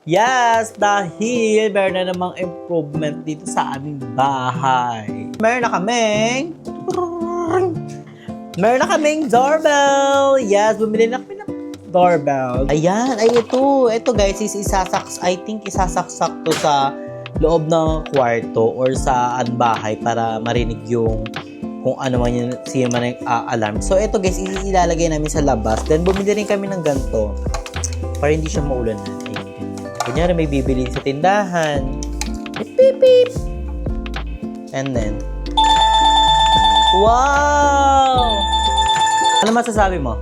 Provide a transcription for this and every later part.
Yes, dahil meron na namang improvement dito sa aming bahay. Meron na kaming doorbell. Yes, bumili na kami ng doorbell. Ayan, ay ito. Ito guys, I think isasaksak to sa loob ng kwarto or sa bahay para marinig yung kung ano man yun, siya man yung alarm. So ito guys, ilalagay namin sa labas. Then bumili rin kami ng ganito para hindi siya maulan na. Ayan, ganyan. Kunyari may bibili sa tindahan. Beep, beep. And then, wow! Ano masasabi mo?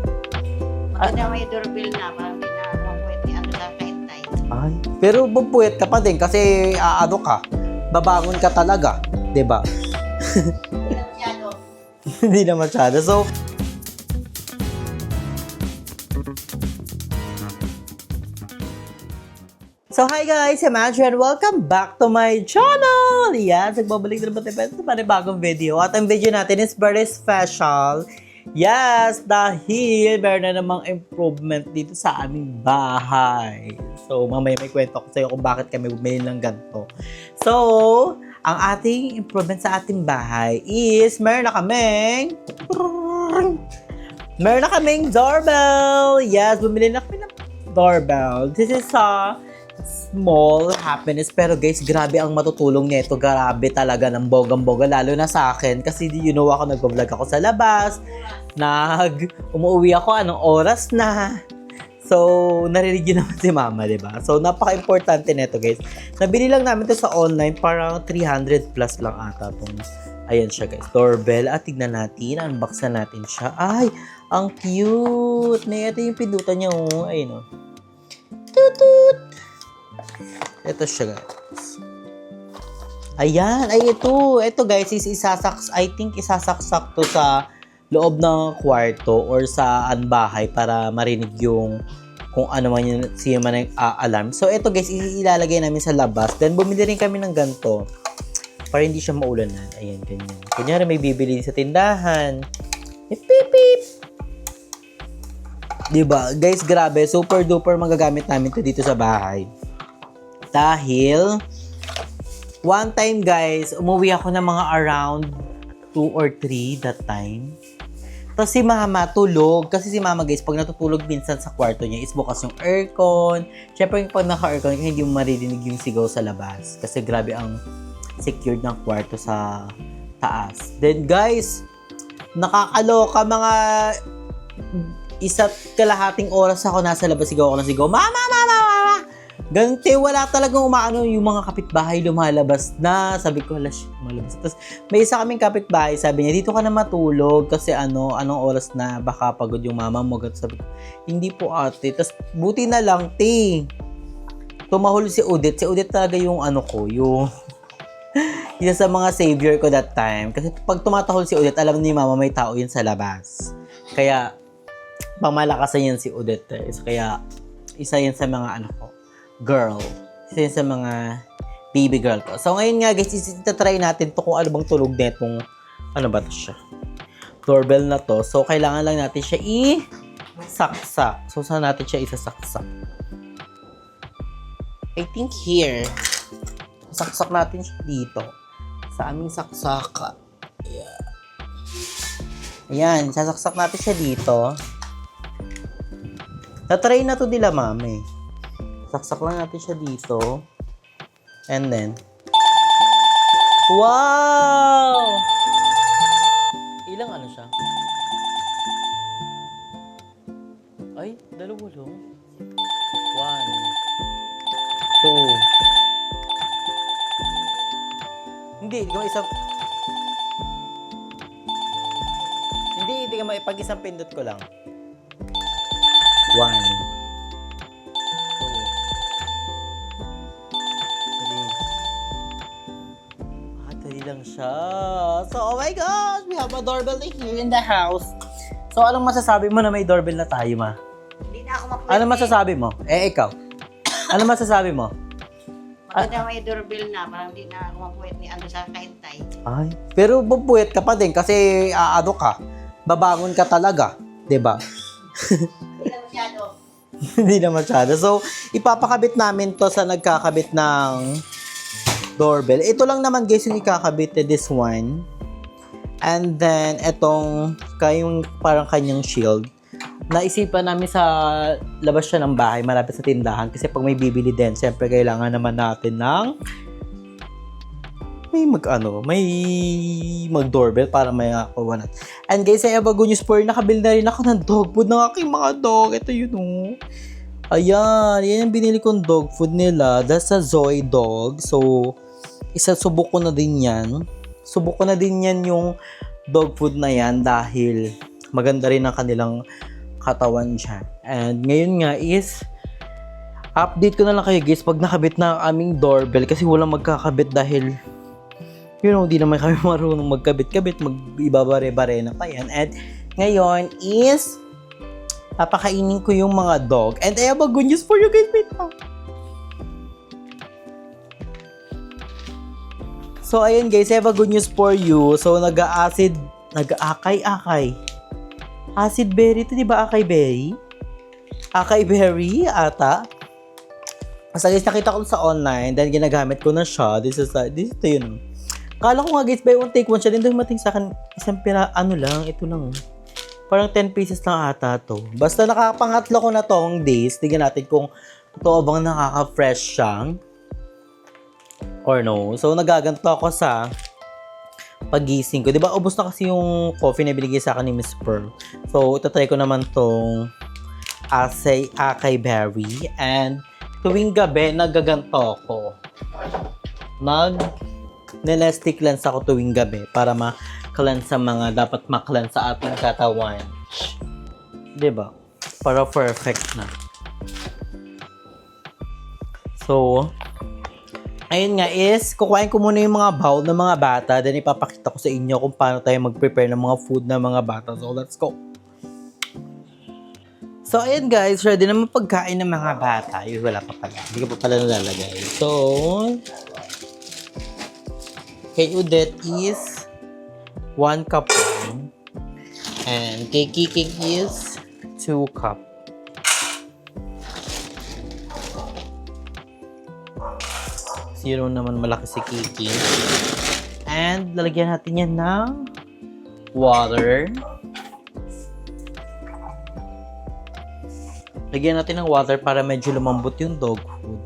Maganda may doorbell na, parang di na pwede ano na kahintay. Ay, pero bubuet ka pa din kasi ano ka, babangon ka talaga, 'di ba? Hindi na masyado. Hindi na masyado. So hi guys, I'm Andrew and welcome back to my channel! Yan, nagbabalik na naman tayo sa panibagong video. At ang video natin is very special. Yes, dahil meron na namang improvement dito sa aming bahay. So mamaya may kwento ko sa iyo kung bakit kami bumili ng ganito. So, ang ating improvement sa ating bahay is meron na kaming doorbell. Yes, bumili na kami ng doorbell. This is small happiness, pero guys, grabe ang matutulong nito. Grabe talaga ng bogang-boga, lalo na sa akin kasi you know ako, nag-vlog ako sa labas, umuwi ako anong oras na. So, narinig yun naman si mama, diba? So, napaka-importante nito guys. Nabili lang namin to sa online, parang 300 plus lang ata tong, ayan siya guys, doorbell. At tignan natin, unboxan natin siya. Ay, ang cute! May ito yung pindutan niya, oh. Ayun, oh. Tutut! Ito siya guys. Ayan, ay ito. Ito guys, I think isasaksak to sa loob ng kwarto or sa bahay para marinig yung kung ano man yun, siya man yung alarm. So ito guys, ilalagay namin sa labas. Then bumili rin kami ng ganito para hindi siya maulan na. Ayan, ganyan. Kunyari may bibili sa tindahan. Beep, beep. Diba? Guys, grabe. Super duper magagamit namin to dito sa bahay. Dahil, one time guys, umuwi ako ng mga around 2 or 3 that time. Tapos si mama tulog. Kasi si mama guys, pag natutulog minsan sa kwarto niya, is bukas yung aircon. Siyempre, pag naka-aircon, hindi mo maririnig yung sigaw sa labas. Kasi grabe ang secured ng kwarto sa taas. Then guys, nakakaloka, mga 1.5 oras ako nasa labas, sigaw ako ng sigaw, Mama! Ganti, wala talagang umaano yung mga kapitbahay lumalabas na. Sabi ko, lumalabas. Tapos may isa kaming kapitbahay, sabi niya, dito ka na matulog kasi anong oras na, baka pagod yung mama mo. Sabi ko, hindi po ate. Tapos buti na lang, tumahol si Udit. Si Udit talaga yung yung isa sa mga savior ko that time. Kasi pag tumatahol si Udit, alam ni mama may tao yun sa labas. Kaya, pamalakasan yan si Udit. So, kaya, isa yan sa mga girl. Isa yan sa mga baby girl ko. So, ngayon nga guys, itatry natin to kung ano bang tulog netong, ba to siya? Doorbell na to. So, kailangan lang natin siya i-saksak. So, saan natin siya isasaksak? I think here. Saksak natin siya dito. Sa aming saksaka. Yeah. Ayan, sasaksak natin siya dito. Natry na to nila mami. Saksak lang natin siya dito. And then, wow! Ilang siya? Ay, 2 lang. 1, 2. Hindi ka isang... Hindi ka pag isang pindot ko lang. 1, 2, 3. Lang siya. So, oh my gosh! We have a doorbell here in the house. So, anong masasabi mo na may doorbell na tayo, ma? Hindi na ako mapwede. Anong masasabi mo? Ikaw. Anong masasabi mo? Maganda may doorbell na, parang di na ako mapwede ano sa kahintay. Ay, pero bubuet ka pa din kasi ka, babangon ka talaga, 'di ba? Hindi na masyado. Hindi na masyado. So, ipapakabit namin to sa nagkakabit ng doorbell. Ito lang naman guys yung ikakabit, this one. And then, etong kayong parang kanyang shield. Naisipan namin sa labas siya ng bahay, malapit sa tindahan. Kasi pag may bibili din, syempre kailangan naman natin ng may mag-doorbell para may kuha natin. And guys, sa Evago News Sport, nakabil na rin ako ng dog food ng aking mga dog. Ito yun, oh. Ayan, yan yung binili kong dog food nila. That's a Zoe dog. So, subok ko na din yan. Subok ko na din yan yung dog food na yan dahil maganda rin ang kanilang katawan dyan. And ngayon nga is, update ko na lang kayo guys pag nakabit na ang aming doorbell kasi walang magkakabit dahil di naman kami marunong magkabit-kabit, mag-ibabare-bare na pa yan. And ngayon is, papakainin ko yung mga dog. And I have a good news for you guys right now. So, ayun guys, I have a good news for you. So, nag-aakay-akay. Acid berry ito, di ba? Akay berry? Akay berry, ata. Basta guys, nakita ko sa online, then ginagamit ko na siya. This is yun. Kala ko nga guys, buy one take one siya. Then dumating sa akin, isang ito lang. Parang 10 pieces lang ata to. Basta nakapangatlo ko na tong days. Tignan natin kung totoo bang nakaka-fresh siyang or no. So, nagaganto ako sa pagising ko. Diba, ubos na kasi yung coffee na binigay sa akin ni Miss Pearl. So, itatry ko naman tong acai berry. And tuwing gabi, nagaganto ako. Nilestic lens ako tuwing gabi para ma-cleanse sa mga dapat ma-cleanse sa ating katawan. Diba? Para perfect na. So, ayun nga is, kukuhain ko muna yung mga bowl ng mga bata, then ipapakita ko sa inyo kung paano tayo mag-prepare ng mga food ng mga bata. So, let's go! So, ayun guys, ready na pagkain ng mga bata. Yung wala pa pala. Hindi ka pa pala nalalagay. So, kay Udette is 1 cup lang. And kay Kiki is 2 cup. Zero naman malaki si Kiki. And lalagyan natin yan ng water. Lagyan natin ng water para medyo lumambot yung dog food.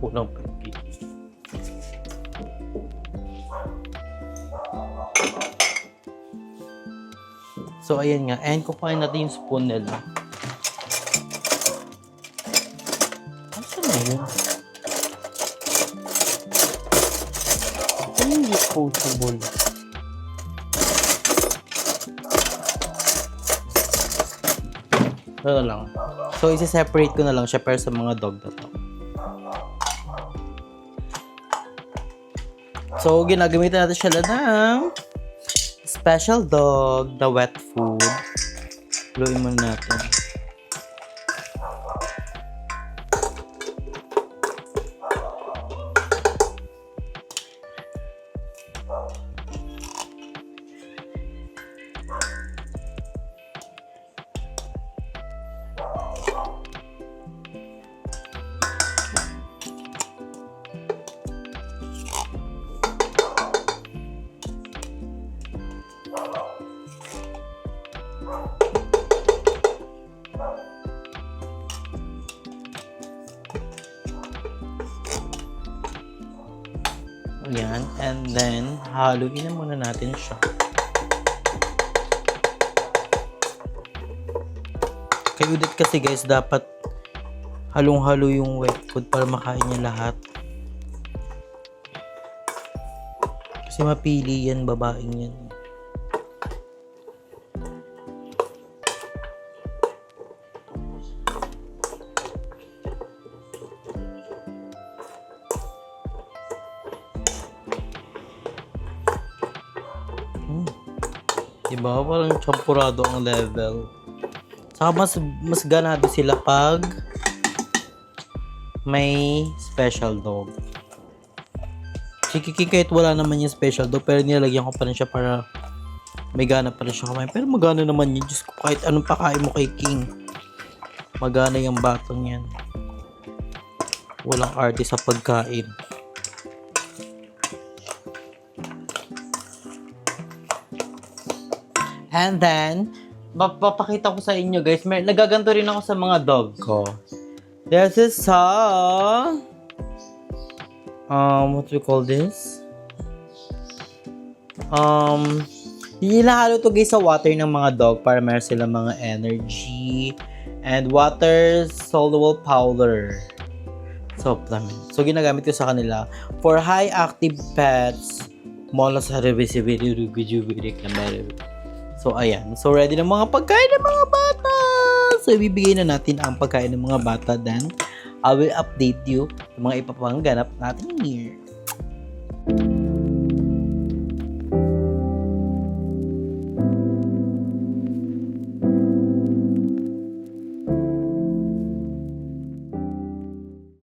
Kulang pa yung Kiki. So, ayan nga. And kukuhain natin yung spoon nila. Saan na yun? Ano yung disposable? Ito na lang. So, isi-separate ko na lang siya para sa mga dog na to. So, ginagamitan natin siya ng special dog, the wet food. Haluin muna natin. Yan. And then, haluin na muna natin siya. Kay Udit kasi guys, dapat halong-halo yung wet food para makain niya lahat. Kasi mapili yan, babaeng yan. Diba? Parang champurado ang level. Saka mas ganado sila pag may special dog. Si Kiki kahit wala naman yung special dog, pero nilagyan ko pa rin siya para May gana pa rin siya kumain. Pero magana naman yun. Diyos ko, kahit anong pakain mo kay King. Magana yung batang yan. Walang arte sa pagkain. And then, papakita ko sa inyo guys, nagaganto rin ako sa mga dog ko. This is what do we call this? Hinahalo to guys sa water ng mga dog para meron sila mga energy and water soluble powder. Supplement. So, ginagamit ko sa kanila for high active pets. Mula sa So, ayan. So, ready na mga pagkain ng mga bata. So, ibibigay na natin ang pagkain ng mga bata. Then, I will update you sa mga ipapangganap natin here.